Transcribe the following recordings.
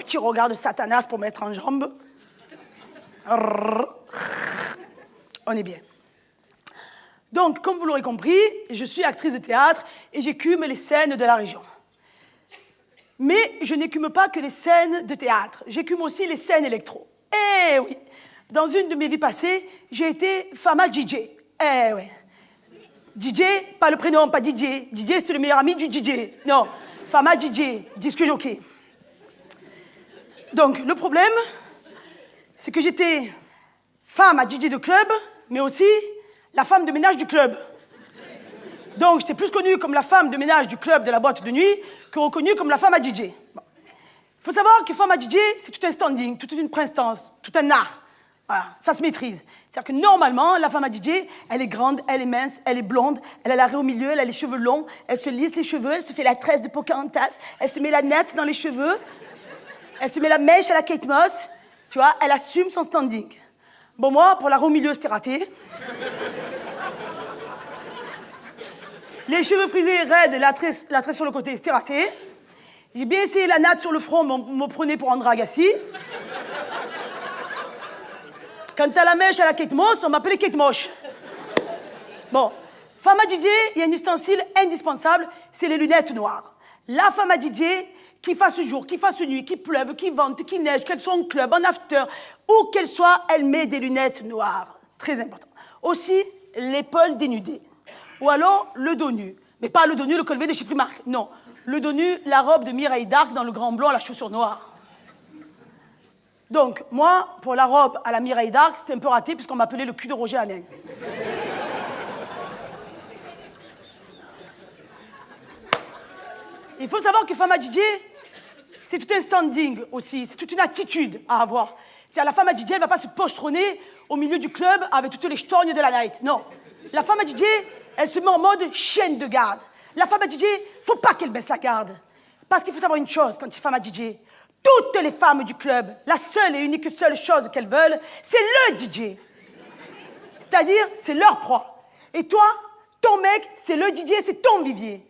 petit regard de Satanas pour mettre en jambe. On est bien. Donc, comme vous l'aurez compris, je suis actrice de théâtre et j'écume les scènes de la région. Mais je n'écume pas que les scènes de théâtre, j'écume aussi les scènes électro. Eh oui, dans une de mes vies passées, j'ai été Fama DJ. Eh oui. DJ, pas le prénom, pas DJ. DJ, c'était le meilleur ami du DJ. Non, Fama DJ, disque jockey. Donc, le problème, c'est que j'étais femme à DJ de club, mais aussi la femme de ménage du club. Donc, j'étais plus connue comme la femme de ménage du club de la boîte de nuit que reconnue comme la femme à DJ. Bon. Il faut savoir que femme à DJ, c'est tout un standing, toute une prestance, tout un art. Voilà, ça se maîtrise. C'est-à-dire que normalement, la femme à DJ, elle est grande, elle est mince, elle est blonde, elle a la raie au milieu, elle a les cheveux longs, elle se lisse les cheveux, elle se fait la tresse de Pocahontas, elle se met la natte dans les cheveux, elle se met la mèche à la Kate Moss, tu vois, elle assume son standing. Bon, moi, pour la raie au milieu, c'était raté. Les cheveux frisés raides et la tresse sur le côté, c'était raté. J'ai bien essayé la natte sur le front, mais on me prenait pour André Agassi. Quant à la mèche à la Kate Moss, on m'appelait Kate Moche. Bon, femme à DJ, il y a un ustensile indispensable, c'est les lunettes noires. La femme à DJ, qu'il fasse jour, qu'il fasse nuit, qu'il pleuve, qu'il vente, qu'il neige, qu'elle soit en club, en after, où qu'elle soit, elle met des lunettes noires. Très important. Aussi, l'épaule dénudée. Ou alors, le dos nu. Mais pas le dos nu, le col V de chez Primark. Non. Le dos nu, la robe de Mireille Darc dans le grand blond à la chaussure noire. Donc, moi, pour la robe à la Mireille Darc, c'était un peu raté puisqu'on m'appelait le cul de Roger Alain. Il faut savoir que femme à DJ, c'est tout un standing aussi, c'est toute une attitude à avoir. C'est-à-dire la femme à DJ, elle ne va pas se pochetronner au milieu du club avec toutes les ch'torgnes de la night. Non. La femme à DJ, elle se met en mode chienne de garde. La femme à DJ, faut pas qu'elle baisse la garde. Parce qu'il faut savoir une chose quand tu es femme à DJ. Toutes les femmes du club, la seule et unique seule chose qu'elles veulent, c'est le DJ. C'est-à-dire, c'est leur proie. Et toi, ton mec, c'est le DJ, c'est ton vivier.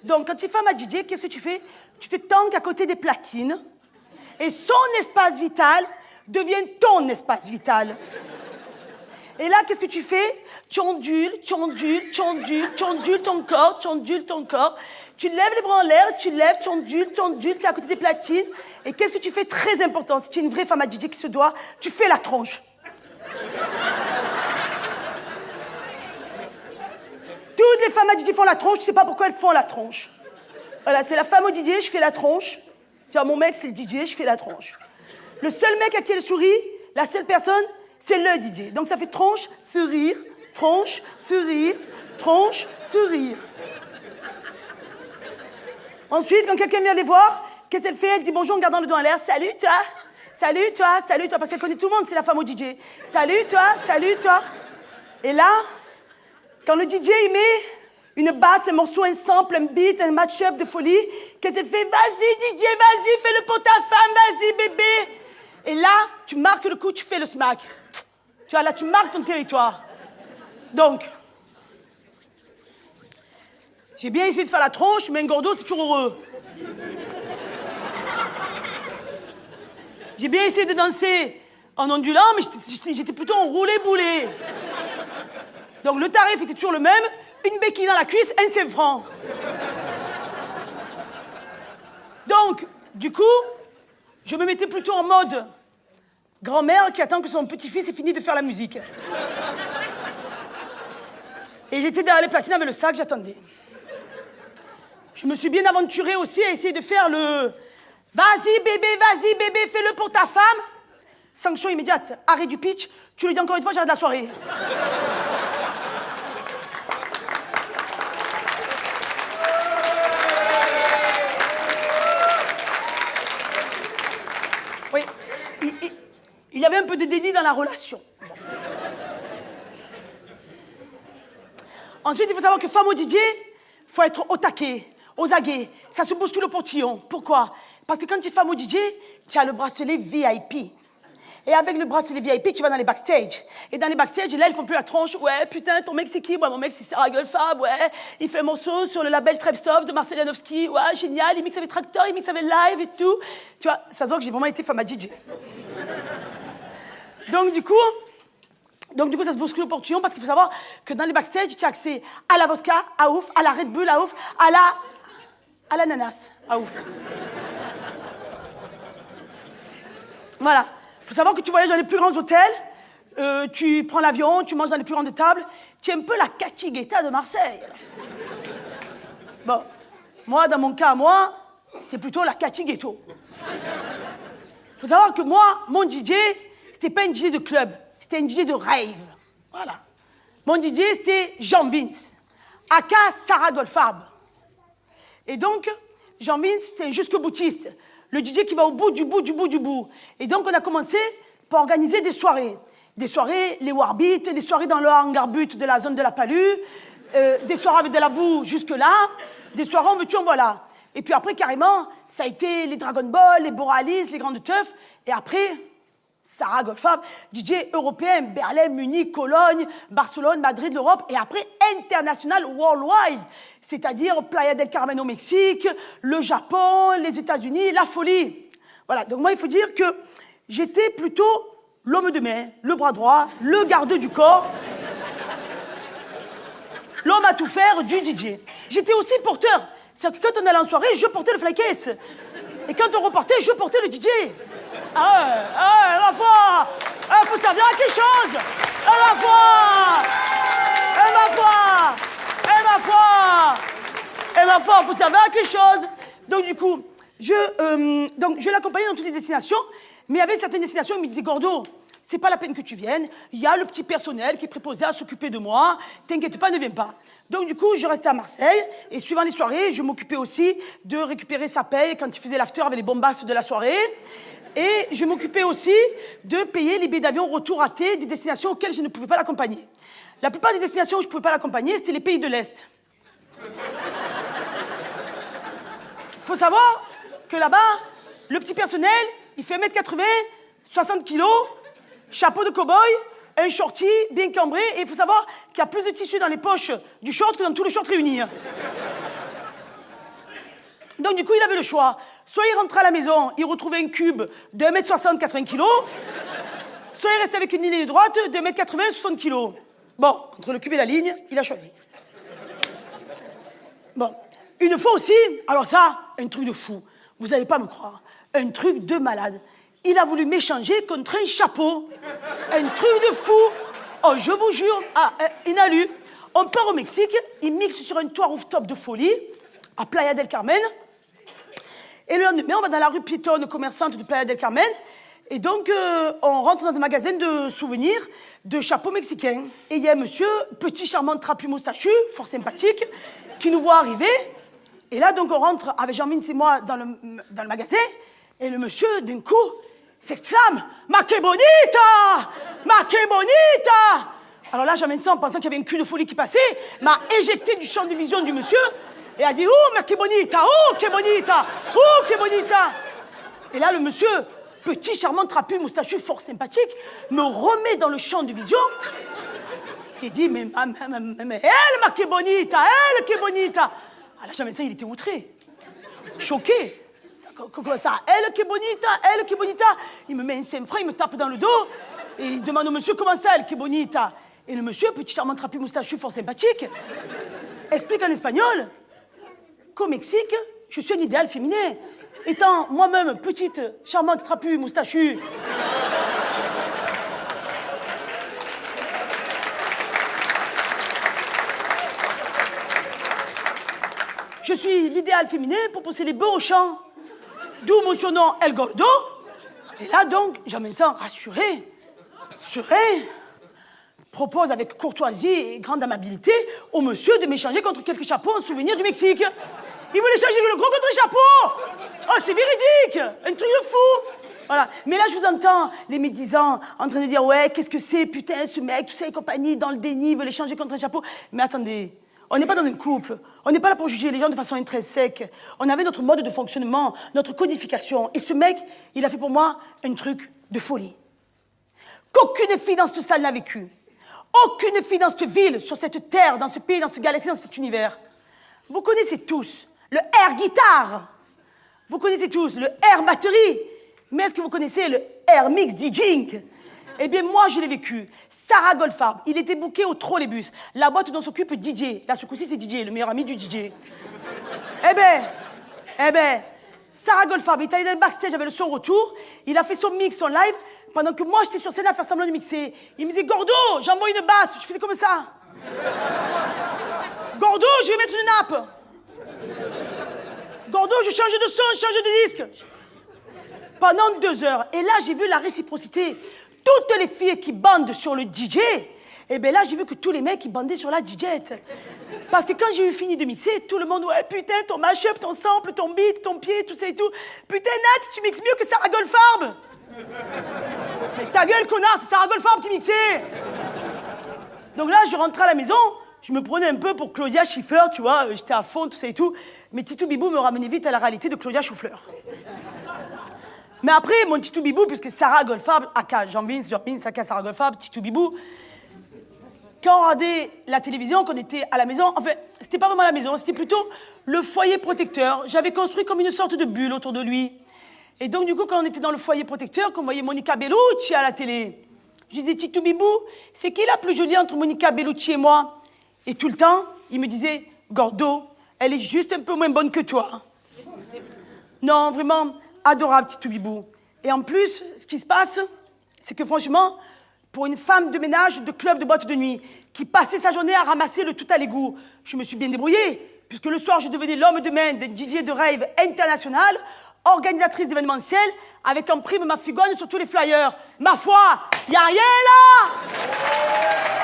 Donc, quand tu es femme à DJ, qu'est-ce que tu fais? Tu te tanques à côté des platines et son espace vital devient ton espace vital. Et là, qu'est-ce que tu fais? Tu ondules ton corps, tu lèves les bras en l'air, tu lèves, tu ondules, tu es à côté des platines. Et qu'est-ce que tu fais? Très important, si tu es une vraie femme à DJ qui se doit, tu fais la tronche. Toutes les femmes à DJ font la tronche, tu sais pas pourquoi elles font la tronche. Voilà, c'est la femme au DJ, je fais la tronche. Tu vois, mon mec, c'est le DJ, je fais la tronche. Le seul mec à qui elle sourit, la seule personne, c'est le DJ. Donc ça fait tronche, sourire, tronche, sourire, tronche, sourire. Ensuite, quand quelqu'un vient les voir, qu'est-ce qu'elle fait? Elle dit bonjour en gardant le doigt en l'air. Salut toi, salut toi, salut toi. Parce qu'elle connaît tout le monde, c'est la femme au DJ. Salut toi, salut toi. Et là, quand le DJ il met une basse, un morceau, un sample, un beat, un match-up de folie, qu'est-ce qu'elle fait? Vas-y DJ, vas-y, fais-le pour ta femme, vas-y bébé. Et là, tu marques le coup, tu fais le smack. Tu vois, là, tu marques ton territoire. Donc, j'ai bien essayé de faire la tronche, mais un gordo, c'est toujours heureux. J'ai bien essayé de danser en ondulant, mais j'étais plutôt en roulé-boulé. Donc, le tarif était toujours le même. Une béquille dans la cuisse, un 5 francs. Donc, du coup, je me mettais plutôt en mode grand-mère qui attend que son petit-fils ait fini de faire la musique. Et j'étais derrière les platines avec le sac, j'attendais. Je me suis bien aventurée aussi à essayer de faire le « Vas-y bébé, fais-le pour ta femme ». Sanction immédiate, arrêt du pitch, tu le dis encore une fois, j'arrête la soirée. Oui, il y avait un peu de déni dans la relation. Ensuite, il faut savoir que femme au DJ, il faut être au taquet, aux aguets. Ça se bouscule le portillon. Pourquoi? Parce que quand tu es femme au DJ, tu as le bracelet VIP. et avec le bracelet VIP qui va dans les backstage. Et dans les backstage, là, ils font plus la tronche. Ouais, putain, ton mec, c'est qui? Ouais, mon mec, c'est Sarah Goldfarb, ouais. Il fait un morceau sur le label Trepstov de Marcel Janowski. Ouais, génial, il mixe avec Tractor, il mixe avec Live et tout. Tu vois, ça se voit que j'ai vraiment été femme à DJ. Donc, du coup, ça se bouscule au portillon parce qu'il faut savoir que dans les backstage, tu as accès à la vodka, à ouf, à la Red Bull, à ouf, à l'ananas, à ouf. Voilà. Il faut savoir que tu voyages dans les plus grands hôtels, tu prends l'avion, tu manges dans les plus grandes tables. Tu es un peu la Cathy Guetta de Marseille. Bon, moi, dans mon cas, c'était plutôt la Cathy Ghetto. Il faut savoir que moi, mon DJ, c'était pas un DJ de club, c'était un DJ de rave. Voilà. Mon DJ, c'était Jean Vince, aka Sarah Goldfarb. Et donc, Jean Vince, c'était un jusque-boutiste, le DJ qui va au bout du bout du bout du bout. Et donc, on a commencé par organiser des soirées. Des soirées, les Warbeats, des soirées dans le hangar but de la zone de la Palue, des soirées avec de la boue jusque-là, des soirées en veux-tu, en voilà. Et puis après, carrément, ça a été les Dragon Ball, les Boralis, les Grandes Teufs. Et après, Sarah Goldfarb, DJ européen, Berlin, Munich, Cologne, Barcelone, Madrid, l'Europe. Et après, international, worldwide. C'est-à-dire Playa del Carmen au Mexique, le Japon, les États-Unis, la folie. Voilà, donc moi, il faut dire que j'étais plutôt l'homme de main, le bras droit, le garde du corps, l'homme à tout faire du DJ. J'étais aussi porteur. C'est-à-dire que quand on allait en soirée, je portais le flycase. Et quand on repartait, je portais le DJ. Ma foi, faut servir à quelque chose. Ma foi, faut servir à quelque chose. Donc du coup, je l'accompagnais dans toutes les destinations, mais il y avait certaines destinations, il me disait, Gordo, c'est pas la peine que tu viennes, il y a le petit personnel qui est préposé à s'occuper de moi, t'inquiète pas, ne viens pas. Donc du coup, je restais à Marseille, et suivant les soirées, je m'occupais aussi de récupérer sa paye quand il faisait l'after avec les bombasses de la soirée, et je m'occupais aussi de payer les billets d'avion retour à thé des destinations auxquelles je ne pouvais pas l'accompagner. La plupart des destinations où je ne pouvais pas l'accompagner, c'était les pays de l'Est. Il faut savoir que là-bas, le petit personnel, il fait 1m80, 60 kilos, chapeau de cow-boy, un shorty bien cambré, et il faut savoir qu'il y a plus de tissu dans les poches du short que dans tout le short réuni. Donc du coup, il avait le choix. Soit il rentrait à la maison, il retrouvait un cube de 1m60, 80 kg, soit il restait avec une ligne droite de 1m80, 60 kg. Bon, entre le cube et la ligne, il a choisi. Bon, une fois aussi, alors ça, un truc de fou, vous n'allez pas me croire, un truc de malade. Il a voulu m'échanger contre un chapeau. Un truc de fou. Oh, je vous jure, Inalu, on part au Mexique, il mixe sur un toit rooftop de folie, à Playa del Carmen. Et le lendemain, on va dans la rue piétonne commerçante de Playa del Carmen. Et donc, on rentre dans un magasin de souvenirs de chapeaux mexicains. Et il y a un monsieur, petit, charmant, trapu, moustachu, fort sympathique, qui nous voit arriver. Et là, donc, on rentre avec Jean-Vince et moi dans le magasin. Et le monsieur, d'un coup, s'exclame « Ma que bonita! Ma que bonita !» Alors là, Jean-Vince, en pensant qu'il y avait un cul de folie qui passait, m'a éjecté du champ de vision du monsieur et a dit « Oh, ma que bonita! Oh, que bonita! Oh, que bonita !» Et là, le monsieur, petit, charmant, trapu, moustachu, fort sympathique, me remet dans le champ de vision et dit « Mais elle, ma que bonita! Elle, que bonita !» Alors Jean-Vince, il était outré, choqué. Comment ça? Elle qui est bonita, elle qui est bonita. Il me met un 5 francs, il me tape dans le dos et il demande au monsieur comment ça, elle qui est bonita. Et le monsieur, petit charmant trapu moustachu, fort sympathique, explique en espagnol qu'au Mexique, je suis un idéal féminin. Étant moi-même petite, charmante, trapue, moustachue. Je suis l'idéal féminin pour pousser les bœufs au champ. D'où mon surnom El Gordo. Et là donc, Jean-Vincent, rassuré, serein, propose avec courtoisie et grande amabilité au monsieur de m'échanger contre quelques chapeaux en souvenir du Mexique. Il voulait échanger le gros contre le chapeau. Oh, c'est véridique, un truc de fou. Voilà. Mais là, je vous entends, les médisants, en train de dire, ouais, qu'est-ce que c'est, putain, ce mec, tout ça et compagnie, dans le déni, veut l'échanger contre un chapeau. Mais attendez. On n'est pas dans un couple. On n'est pas là pour juger les gens de façon intrinsèque. On avait notre mode de fonctionnement, notre codification. Et ce mec, il a fait pour moi un truc de folie. qu'aucune fille dans cette salle n'a vécu. Aucune fille dans cette ville, sur cette terre, dans ce pays, dans cette galaxie, dans cet univers. Vous connaissez tous le air guitare. Vous connaissez tous le air batterie. Mais est-ce que vous connaissez le air mix DJing? Eh bien, moi, je l'ai vécu. Sarah Goldfarb, il était booké au Trolleybus, la boîte dont s'occupe DJ. Là, ce coup-ci, c'est DJ, le meilleur ami du DJ. Eh ben, Sarah Goldfarb, il est allé dans le backstage avec le son retour, il a fait son mix, son live, pendant que moi, j'étais sur scène à faire semblant de mixer. Il me disait, Gordo, j'envoie une basse. Je faisais comme ça. Gordo, je vais mettre une nappe. Gordo, je change de son, je change de disque. Pendant 2 heures. Et là, j'ai vu la réciprocité. Toutes les filles qui bandent sur le DJ, et bien là, j'ai vu que tous les mecs, ils bandaient sur la DJette. Parce que quand j'ai eu fini de mixer, tout le monde, ouais, putain, ton mashup, ton sample, ton beat, ton pied, tout ça et tout. Putain, Nat, tu mixes mieux que Sarah Goldfarb. Mais ta gueule, connard, c'est Sarah Goldfarb qui mixait. Donc là, je rentrais à la maison, je me prenais un peu pour Claudia Schiffer, tu vois, j'étais à fond, tout ça et tout. Mais Titou Bibou me ramenait vite à la réalité de Claudia Choufleur. Mais après, mon Titou Bibou, puisque Sarah Goldfarb, aka Jean-Vince, aka Sarah Goldfarb, Titou Bibou, quand on regardait la télévision, qu'on était à la maison, en fait, c'était pas vraiment la maison, c'était plutôt le foyer protecteur. J'avais construit comme une sorte de bulle autour de lui. Et donc, du coup, quand on était dans le foyer protecteur, qu'on voyait Monica Bellucci à la télé, je disais, Titou Bibou, c'est qui la plus jolie entre Monica Bellucci et moi? Et tout le temps, il me disait, Gordo, elle est juste un peu moins bonne que toi. Non, vraiment, adorable, Titou Bibou. Et en plus, ce qui se passe, c'est que franchement, pour une femme de ménage de club de boîte de nuit qui passait sa journée à ramasser le tout à l'égout, je me suis bien débrouillée, puisque le soir, je devenais l'homme de main d'un DJ de rave international, organisatrice d'événementiel, avec en prime ma figogne sur tous les flyers. Ma foi, y a rien là!